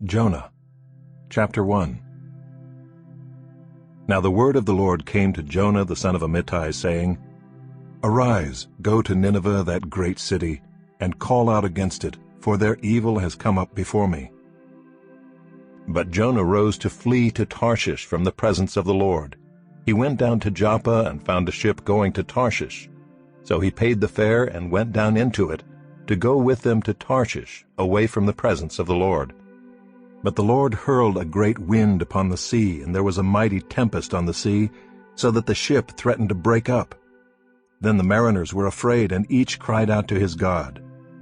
Jonah, chapter 1. Now the word of the Lord came to Jonah the son of Amittai, saying, Arise, go to Nineveh, that great city, and call out against it, for their evil has come up before me. But Jonah rose to flee to Tarshish from the presence of the Lord. He went down to Jaffa and found a ship going to Tarshish. So he paid the fare and went down into it, to go with them to Tarshish, away from the presence of the Lord. But the Lord hurled a great wind upon the sea, and there was a mighty tempest on the sea, so that the ship threatened to break up. Then the mariners were afraid, and each cried out to his God.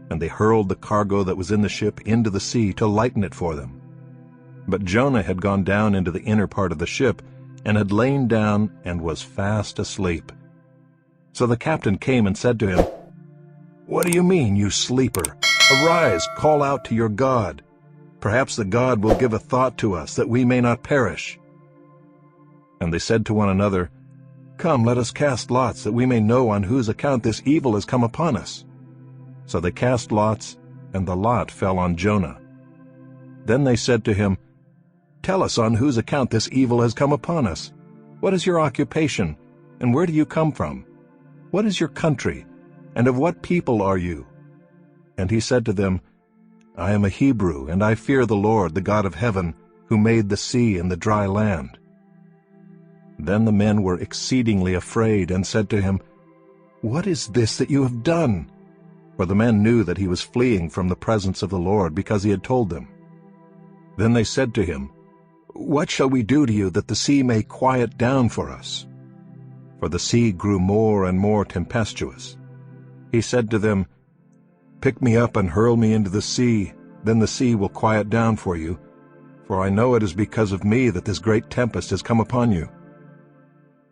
And they hurled the cargo that was in the ship into the sea to lighten it for them. But Jonah had gone down into the inner part of the ship, and had lain down and was fast asleep. So the captain came and said to him, What do you mean, you sleeper? Arise, call out to your God. Perhaps the God will give a thought to us, that we may not perish. And they said to one another, Come, let us cast lots, that we may know on whose account this evil has come upon us. So they cast lots, and the lot fell on Jonah. Then they said to him, Tell us on whose account this evil has come upon us. What is your occupation, and where do you come from? What is your country, and of what people are you? And he said to them, I am a Hebrew, and I fear the Lord, the God of heaven, who made the sea and the dry land. Then the men were exceedingly afraid, and said to him, What is this that you have done? For the men knew that he was fleeing from the presence of the Lord, because he had told them. Then they said to him, What shall we do to you, that the sea may quiet down for us? For the sea grew more and more tempestuous. He said to them, Pick me up and hurl me into the sea, then the sea will quiet down for you, for I know it is because of me that this great tempest has come upon you.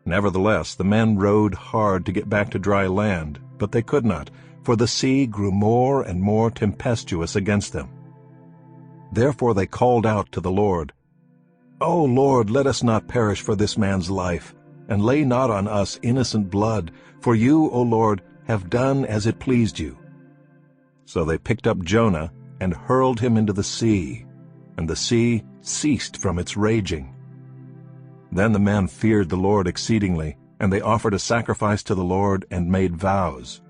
Nevertheless, the men rowed hard to get back to dry land, but they could not, for the sea grew more and more tempestuous against them. Therefore they called out to the Lord, O Lord, let us not perish for this man's life, and lay not on us innocent blood, for you, O Lord, have done as it pleased you. So they picked up Jonah and hurled him into the sea, and the sea ceased from its raging. Then the men feared the Lord exceedingly, and they offered a sacrifice to the Lord and made vows.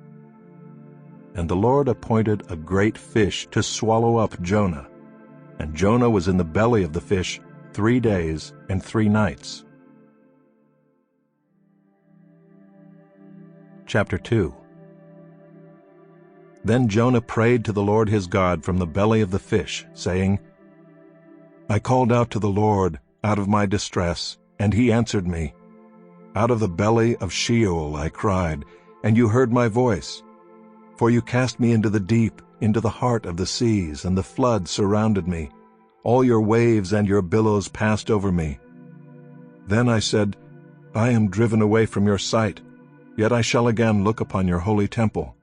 And the Lord appointed a great fish to swallow up Jonah, and Jonah was in the belly of the fish 3 days and 3 nights. Chapter 2. Then Jonah prayed to the Lord his God from the belly of the fish, saying, I called out to the Lord out of my distress, and he answered me. Out of the belly of Sheol I cried, and you heard my voice. For you cast me into the deep, into the heart of the seas, and the flood surrounded me. All your waves and your billows passed over me. Then I said, I am driven away from your sight, yet I shall again look upon your holy temple.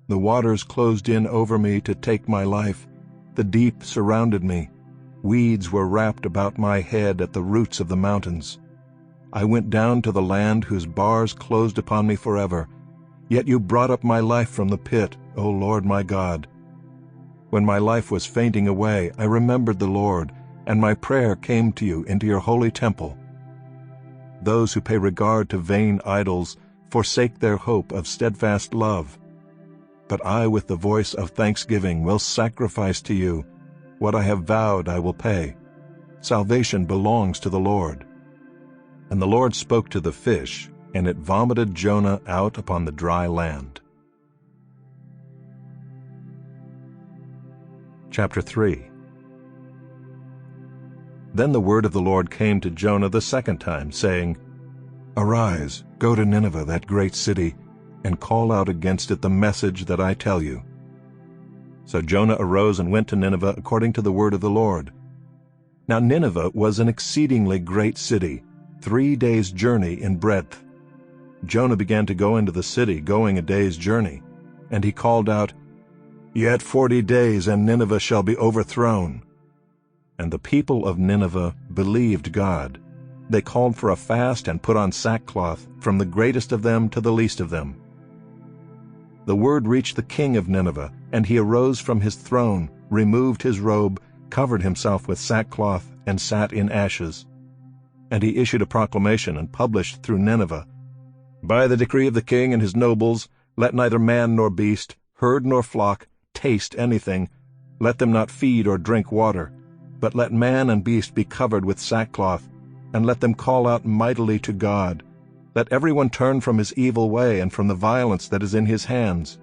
The waters closed in over me to take my life. The deep surrounded me. Weeds were wrapped about my head at the roots of the mountains. I went down to the land whose bars closed upon me forever. Yet you brought up my life from the pit, O Lord my God. When my life was fainting away, I remembered the Lord, and my prayer came to you into your holy temple. Those who pay regard to vain idols forsake their hope of steadfast love. But I with the voice of thanksgiving will sacrifice to you. What I have vowed I will pay. Salvation belongs to the Lord. And the Lord spoke to the fish, and it vomited Jonah out upon the dry land. Chapter 3. Then the word of the Lord came to Jonah the second time, saying, Arise, go to Nineveh, that great city, and call out against it the message that I tell you. So Jonah arose and went to Nineveh according to the word of the Lord. Now Nineveh was an exceedingly great city, 3 days' journey in breadth. Jonah began to go into the city, going a day's journey. And he called out, Yet 40 days, and Nineveh shall be overthrown. And the people of Nineveh believed God. They called for a fast and put on sackcloth, from the greatest of them to the least of them. The word reached the king of Nineveh, and he arose from his throne, removed his robe, covered himself with sackcloth, and sat in ashes. And he issued a proclamation and published through Nineveh, "By the decree of the king and his nobles, let neither man nor beast, herd nor flock, taste anything. Let them not feed or drink water, but let man and beast be covered with sackcloth, and let them call out mightily to God. Let everyone turn from his evil way and from the violence that is in his hands.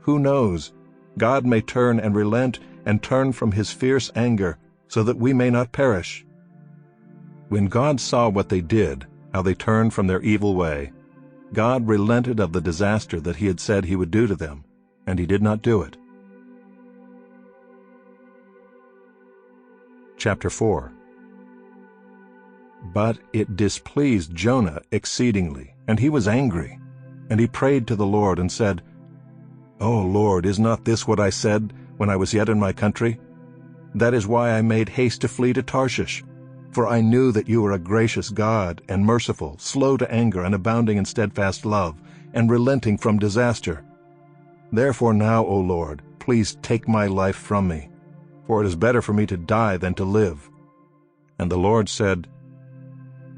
Who knows? God may turn and relent and turn from his fierce anger, so that we may not perish." When God saw what they did, how they turned from their evil way, God relented of the disaster that he had said he would do to them, and he did not do it. Chapter 4. But it displeased Jonah exceedingly, and he was angry. And he prayed to the Lord and said, "O Lord, is not this what I said when I was yet in my country? That is why I made haste to flee to Tarshish. For I knew that you are a gracious God and merciful, slow to anger and abounding in steadfast love, and relenting from disaster. Therefore now, O Lord, please take my life from me, for it is better for me to die than to live." And the Lord said,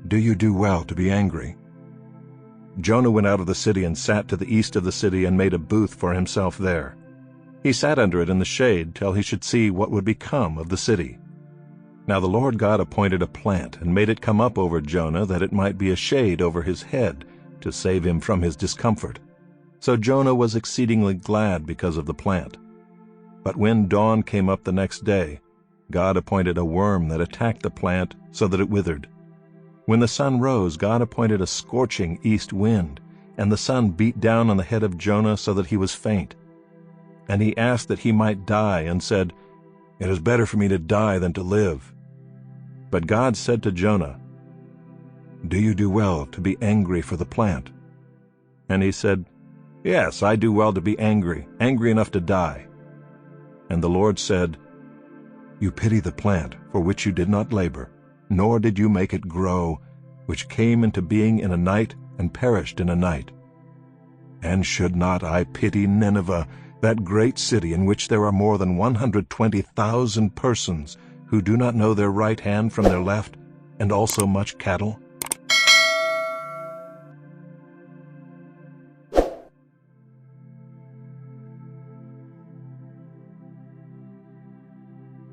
"Do you do well to be angry?" Jonah went out of the city and sat to the east of the city and made a booth for himself there. He sat under it in the shade till he should see what would become of the city. Now the Lord God appointed a plant and made it come up over Jonah, that it might be a shade over his head, to save him from his discomfort. So Jonah was exceedingly glad because of the plant. But when dawn came up the next day, God appointed a worm that attacked the plant so that it withered. When the sun rose, God appointed a scorching east wind, and the sun beat down on the head of Jonah so that he was faint. And he asked that he might die, and said, "It is better for me to die than to live." But God said to Jonah, "Do you do well to be angry for the plant?" And he said, "Yes, I do well to be angry, angry enough to die." And the Lord said, "You pity the plant for which you did not labor, nor did you make it grow, which came into being in a night and perished in a night. And should not I pity Nineveh, that great city in which there are more than 120,000 persons who do not know their right hand from their left, and also much cattle?"